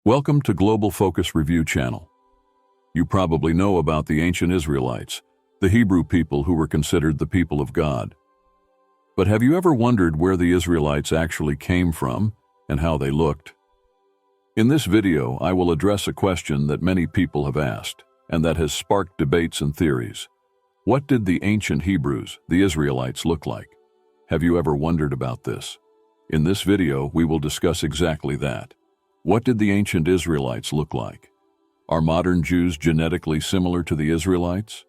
Welcome to Global Focus Review Channel. You probably know about the ancient Israelites, the Hebrew people who were considered the people of God. But have you ever wondered where the Israelites actually came from and how they looked? In this video, I will address a question that many people have asked, and that has sparked debates and theories. What did the ancient Hebrews, the Israelites, look like? Have you ever wondered about this? In this video, we will discuss exactly that. What did the ancient Israelites look like? Are modern Jews genetically similar to the Israelites?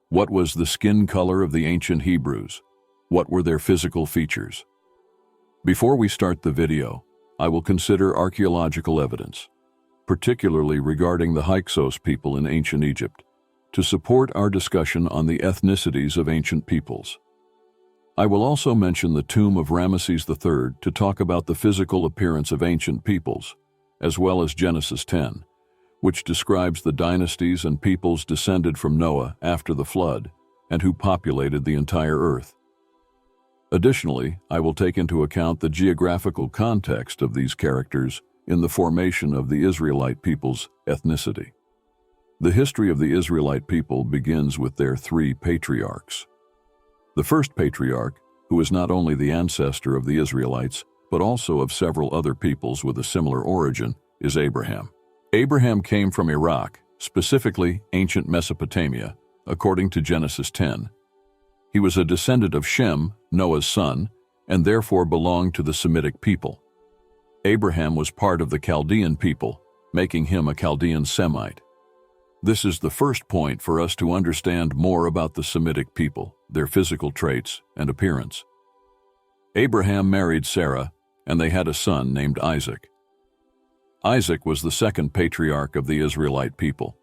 What was the skin color of the ancient Hebrews? What were their physical features? Before we start the video, I will consider archaeological evidence, particularly regarding the Hyksos people in ancient Egypt, to support our discussion on the ethnicities of ancient peoples. I will also mention the tomb of Ramesses III to talk about the physical appearance of ancient peoples, as well as Genesis 10, which describes the dynasties and peoples descended from Noah after the flood and who populated the entire earth. Additionally, I will take into account the geographical context of these characters in the formation of the Israelite people's ethnicity. The history of the Israelite people begins with their three patriarchs. The first patriarch, who is not only the ancestor of the Israelites, but also of several other peoples with a similar origin, is Abraham. Abraham came from Iraq, specifically ancient Mesopotamia, according to Genesis 10. He was a descendant of Shem, Noah's son, and therefore belonged to the Semitic people. Abraham was part of the Chaldean people, making him a Chaldean Semite. This is the first point for us to understand more about the Semitic people, their physical traits and appearance. Abraham married Sarah, and they had a son named Isaac. Isaac was the second patriarch of the Israelite people.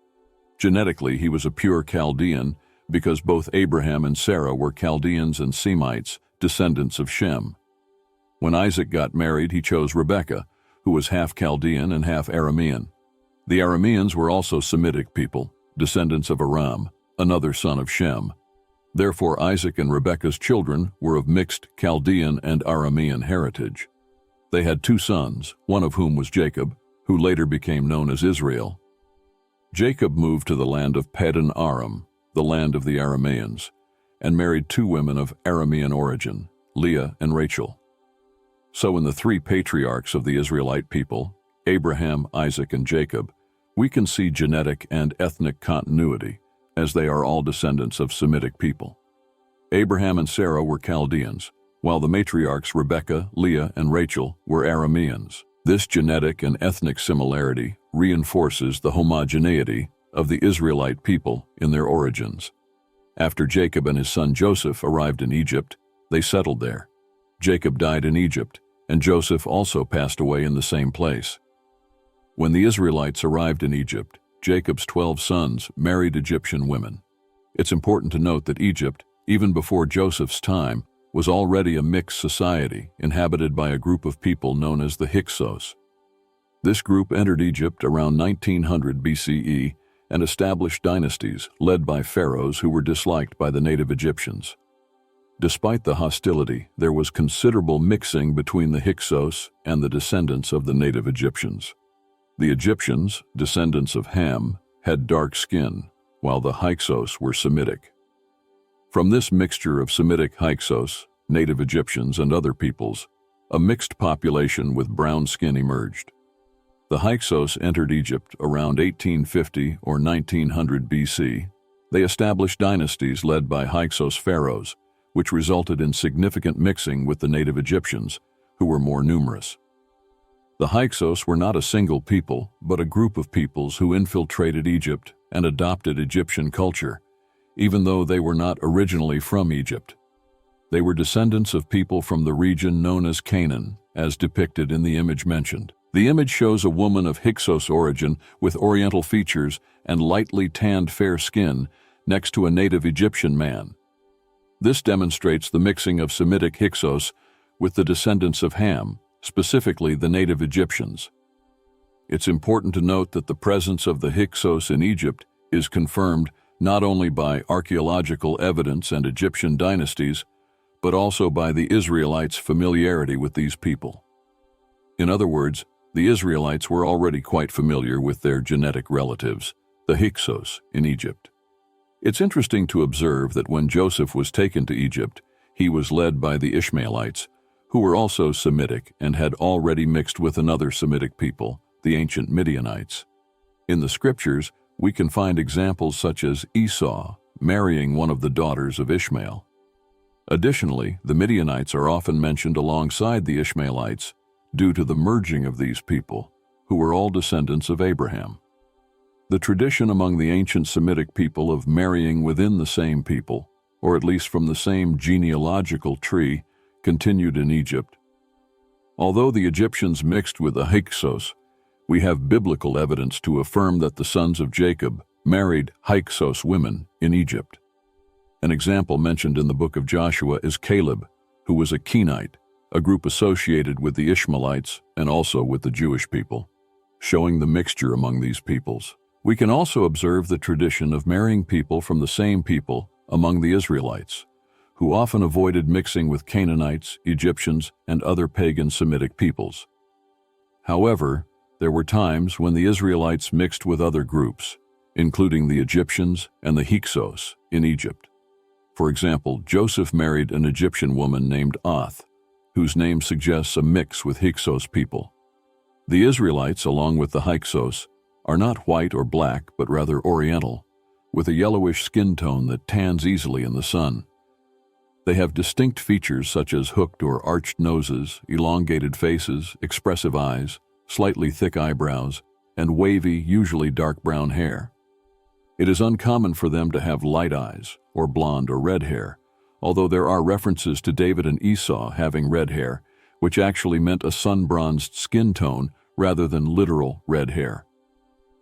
Genetically, he was a pure Chaldean because both Abraham and Sarah were Chaldeans and Semites, descendants of Shem. When Isaac got married, he chose Rebekah, who was half Chaldean and half Aramean. The Arameans were also Semitic people, descendants of Aram, another son of Shem. Therefore, Isaac and Rebekah's children were of mixed Chaldean and Aramean heritage. They had two sons, one of whom was Jacob, who later became known as Israel. Jacob moved to the land of Paddan Aram, the land of the Arameans, and married two women of Aramean origin, Leah and Rachel. So in the three patriarchs of the Israelite people, Abraham, Isaac, and Jacob, we can see genetic and ethnic continuity, as they are all descendants of Semitic people. Abraham and Sarah were Chaldeans, while the matriarchs Rebekah, Leah, and Rachel were Arameans. This genetic and ethnic similarity reinforces the homogeneity of the Israelite people in their origins. After Jacob and his son Joseph arrived in Egypt, they settled there. Jacob died in Egypt, and Joseph also passed away in the same place. When the Israelites arrived in Egypt, Jacob's 12 sons married Egyptian women. It's important to note that Egypt, even before Joseph's time, was already a mixed society inhabited by a group of people known as the Hyksos. This group entered Egypt around 1900 BCE and established dynasties led by pharaohs who were disliked by the native Egyptians. Despite the hostility, there was considerable mixing between the Hyksos and the descendants of the native Egyptians. The Egyptians, descendants of Ham, had dark skin, while the Hyksos were Semitic. From this mixture of Semitic Hyksos, native Egyptians, and other peoples, a mixed population with brown skin emerged. The Hyksos entered Egypt around 1850 or 1900 BC. They established dynasties led by Hyksos pharaohs, which resulted in significant mixing with the native Egyptians, who were more numerous. The Hyksos were not a single people, but a group of peoples who infiltrated Egypt and adopted Egyptian culture, even though they were not originally from Egypt. They were descendants of people from the region known as Canaan, as depicted in the image mentioned. The image shows a woman of Hyksos origin with oriental features and lightly tanned fair skin next to a native Egyptian man. This demonstrates the mixing of Semitic Hyksos with the descendants of Ham, specifically the native Egyptians. It's important to note that the presence of the Hyksos in Egypt is confirmed not only by archaeological evidence and Egyptian dynasties, but also by the Israelites' familiarity with these people. In other words, The Israelites were already quite familiar with their genetic relatives, the Hyksos, in Egypt. It's interesting to observe that when Joseph was taken to Egypt, he was led by the Ishmaelites, who were also Semitic and had already mixed with another Semitic people, the ancient Midianites. In the scriptures, we can find examples such as Esau marrying one of the daughters of Ishmael. Additionally, the Midianites are often mentioned alongside the Ishmaelites due to the merging of these people, who were all descendants of Abraham. The tradition among the ancient Semitic people of marrying within the same people, or at least from the same genealogical tree, continued in Egypt. Although the Egyptians mixed with the Hyksos, we have biblical evidence to affirm that the sons of Jacob married Hyksos women in Egypt. An example mentioned in the book of Joshua is Caleb, who was a Kenite, a group associated with the Ishmaelites and also with the Jewish people, showing the mixture among these peoples. We can also observe the tradition of marrying people from the same people among the Israelites, who often avoided mixing with Canaanites, Egyptians, and other pagan Semitic peoples. However, there were times when the Israelites mixed with other groups, including the Egyptians and the Hyksos in Egypt. For example, Joseph married an Egyptian woman named Oth, whose name suggests a mix with Hyksos people. The Israelites, along with the Hyksos, are not white or black, but rather oriental, with a yellowish skin tone that tans easily in the sun. They have distinct features such as hooked or arched noses, elongated faces, expressive eyes, slightly thick eyebrows, and wavy, usually dark brown hair. It is uncommon for them to have light eyes, or blonde or red hair, although there are references to David and Esau having red hair, which actually meant a sun-bronzed skin tone rather than literal red hair.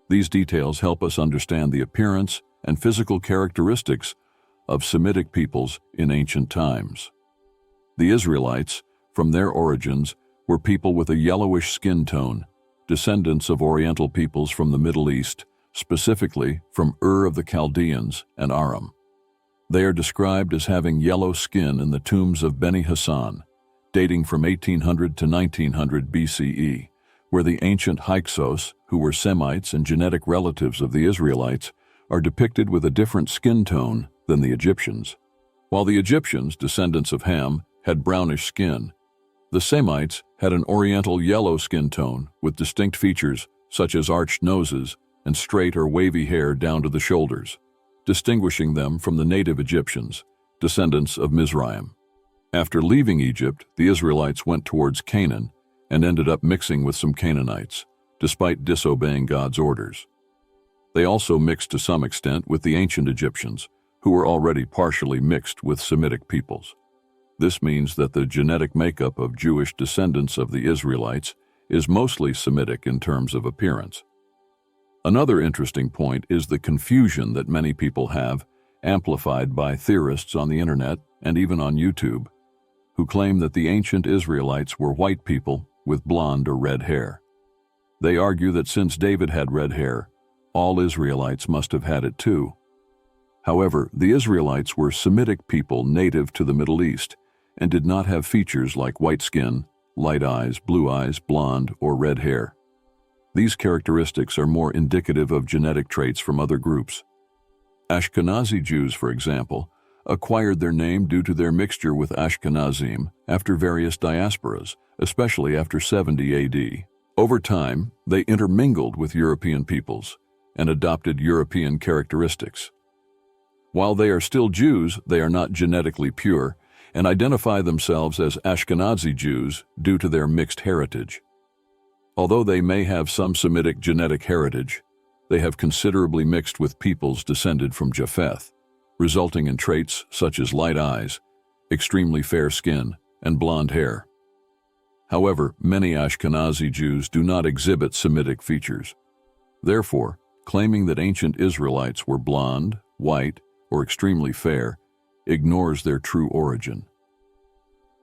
These details help us understand the appearance and physical characteristics of Semitic peoples in ancient times. The Israelites, from their origins, were people with a yellowish skin tone, descendants of Oriental peoples from the Middle East, specifically from Ur of the Chaldeans and Aram. They are described as having yellow skin in the tombs of Beni Hassan, dating from 1800 to 1900 BCE, where the ancient Hyksos, who were Semites and genetic relatives of the Israelites, are depicted with a different skin tone than the Egyptians. While the Egyptians, descendants of Ham, had brownish skin, the Semites had an oriental yellow skin tone with distinct features such as arched noses and straight or wavy hair down to the shoulders, distinguishing them from the native Egyptians, descendants of Mizraim. After leaving Egypt, the Israelites went towards Canaan and ended up mixing with some Canaanites, despite disobeying God's orders. They also mixed to some extent with the ancient Egyptians, who were already partially mixed with Semitic peoples. This means that the genetic makeup of Jewish descendants of the Israelites is mostly Semitic in terms of appearance. Another interesting point is the confusion that many people have, amplified by theorists on the internet and even on YouTube, who claim that the ancient Israelites were white people with blonde or red hair. They argue that since David had red hair, all Israelites must have had it too. However, the Israelites were Semitic people native to the Middle East and did not have features like white skin, light eyes, blonde, or red hair. These characteristics are more indicative of genetic traits from other groups. Ashkenazi Jews, for example, acquired their name due to their mixture with Ashkenazim after various diasporas, especially after 70 AD. Over time, they intermingled with European peoples and adopted European characteristics. While they are still Jews, they are not genetically pure and identify themselves as Ashkenazi Jews due to their mixed heritage. Although they may have some Semitic genetic heritage, they have considerably mixed with peoples descended from Japheth, resulting in traits such as light eyes, extremely fair skin, and blonde hair. However, many Ashkenazi Jews do not exhibit Semitic features. Therefore, claiming that ancient Israelites were blonde, white, or extremely fair ignores their true origin.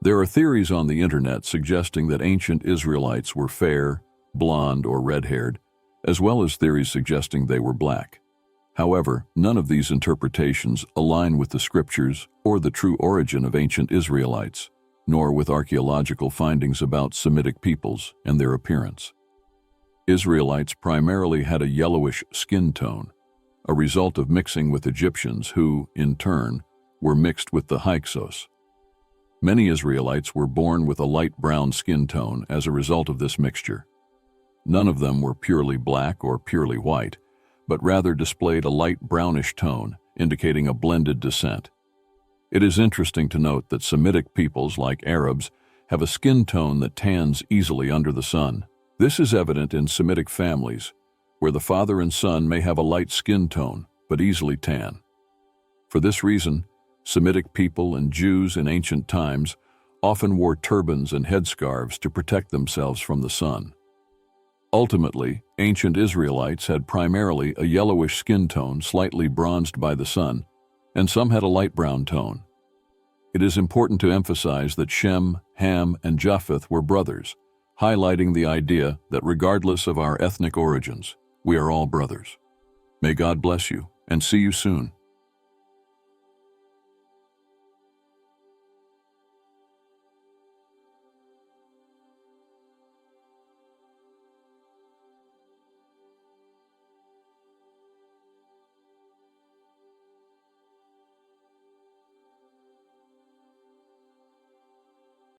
There are theories on the internet suggesting that ancient Israelites were fair, blonde, or red-haired, as well as theories suggesting they were black. However, none of these interpretations align with the scriptures or the true origin of ancient Israelites, nor with archaeological findings about Semitic peoples and their appearance. Israelites primarily had a yellowish skin tone, a result of mixing with Egyptians who, in turn, were mixed with the Hyksos. Many Israelites were born with a light brown skin tone as a result of this mixture. None of them were purely black or purely white, but rather displayed a light brownish tone, indicating a blended descent. It is interesting to note that Semitic peoples like Arabs have a skin tone that tans easily under the sun. This is evident in Semitic families, where the father and son may have a light skin tone, but easily tan. For this reason, Semitic people and Jews in ancient times often wore turbans and headscarves to protect themselves from the sun. Ultimately, ancient Israelites had primarily a yellowish skin tone slightly bronzed by the sun, and some had a light brown tone. It is important to emphasize that Shem, Ham, and Japheth were brothers, highlighting the idea that regardless of our ethnic origins, we are all brothers. May God bless you, and see you soon.